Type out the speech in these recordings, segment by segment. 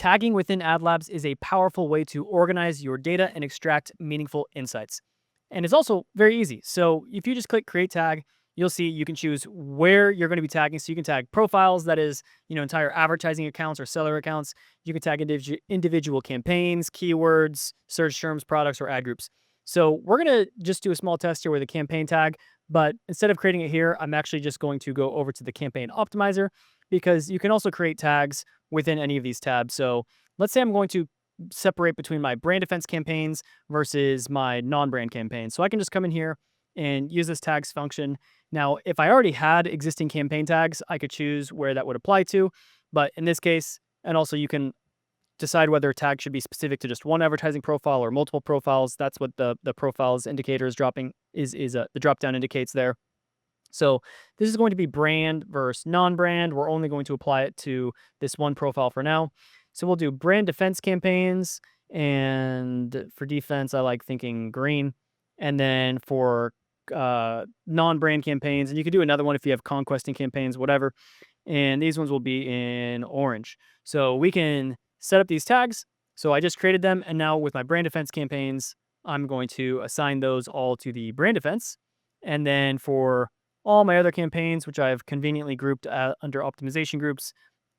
Tagging within AdLabs is a powerful way to organize your data and extract meaningful insights. And it's also very easy. So if you just click create tag, you'll see you can choose where you're going to be tagging. So you can tag profiles, that is, entire advertising accounts or seller accounts. You can tag individual campaigns, keywords, search terms, products, or ad groups. So we're going to just do a small test here with a campaign tag, but instead of creating it here, I'm actually just going to go over to the campaign optimizer because you can also create tags within any of these tabs. So let's say I'm going to separate between my brand defense campaigns versus my non-brand campaigns. So I can just come in here and use this tags function. Now, if I already had existing campaign tags, I could choose where that would apply to. But in this case, and also you can decide whether a tag should be specific to just one advertising profile or multiple profiles. That's what the profiles indicator is dropping the drop down indicates there. So this is going to be brand versus non-brand. We're only going to apply it to this one profile for now. So we'll do brand defense campaigns, and for defense, I like thinking green. And then for non-brand campaigns, and you could do another one if you have conquesting campaigns, whatever. And these ones will be in orange. So we can set up these tags. So I just created them, and now with my brand defense campaigns, I'm going to assign those all to the brand defense. And then for all my other campaigns, which I've conveniently grouped under optimization groups,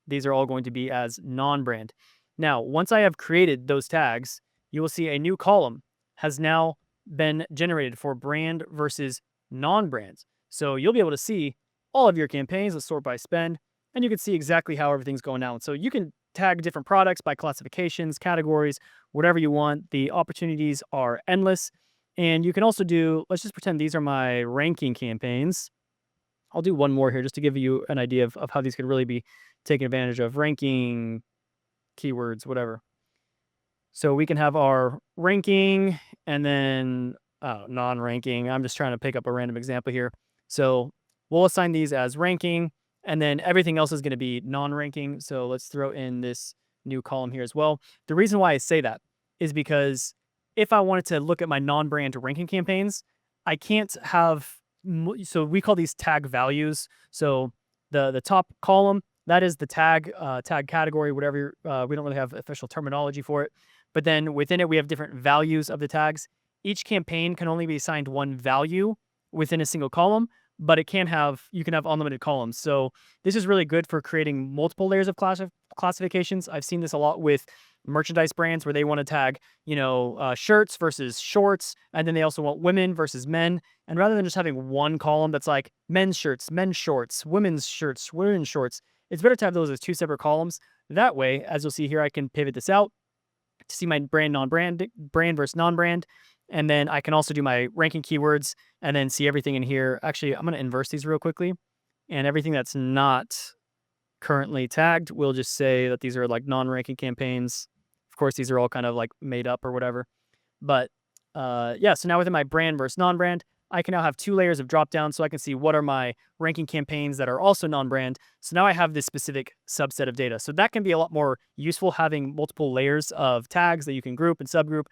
these are all going to be as non-brand. Now, once I have created those tags, you will see a new column has now been generated for brand versus non-brands. So you'll be able to see all of your campaigns. Let's sort by spend, and you can see exactly how everything's going out. So you can tag different products by classifications, categories, whatever you want. The opportunities are endless. And you can also do, let's just pretend these are my ranking campaigns. I'll do one more here just to give you an idea of how these could really be taken advantage of. Ranking, keywords, whatever. So we can have our ranking and then non-ranking. I'm just trying to pick up a random example here. So we'll assign these as ranking, and then everything else is going to be non-ranking. So let's throw in this new column here as well. The reason why I say that is because if I wanted to look at my non-brand ranking campaigns, I can't have, so we call these tag values. So the top column, that is the tag category, whatever. We don't really have official terminology for it. But then within it, we have different values of the tags. Each campaign can only be assigned one value within a single column, but you can have unlimited columns. So this is really good for creating multiple layers of classifications. I've seen this a lot with merchandise brands where they want to tag, shirts versus shorts, and then they also want women versus men. And rather than just having one column that's like men's shirts, men's shorts, women's shorts, it's better to have those as two separate columns. That way, as you'll see here, I can pivot this out to see my brand, non-brand, brand versus non-brand. And then I can also do my ranking keywords and then see everything in here. Actually, I'm going to inverse these real quickly. And everything that's not currently tagged, we'll just say that these are like non-ranking campaigns. Of course, these are all kind of like made up or whatever. But yeah, so now within my brand versus non-brand, I can now have two layers of drop down so I can see what are my ranking campaigns that are also non-brand. So now I have this specific subset of data. So that can be a lot more useful, having multiple layers of tags that you can group and subgroup.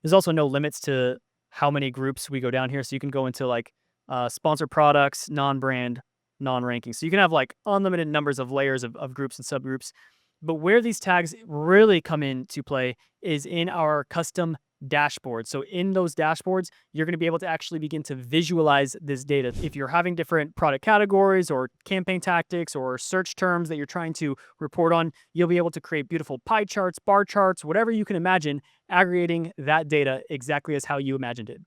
There's also no limits to how many groups we go down here. So you can go into like sponsored products, non-brand, non-ranking. So you can have like unlimited numbers of layers of groups and subgroups. But where these tags really come into play is in our custom dashboard. So in those dashboards, you're going to be able to actually begin to visualize this data. If you're having different product categories or campaign tactics or search terms that you're trying to report on, you'll be able to create beautiful pie charts, bar charts, whatever you can imagine, aggregating that data exactly as how you imagined it.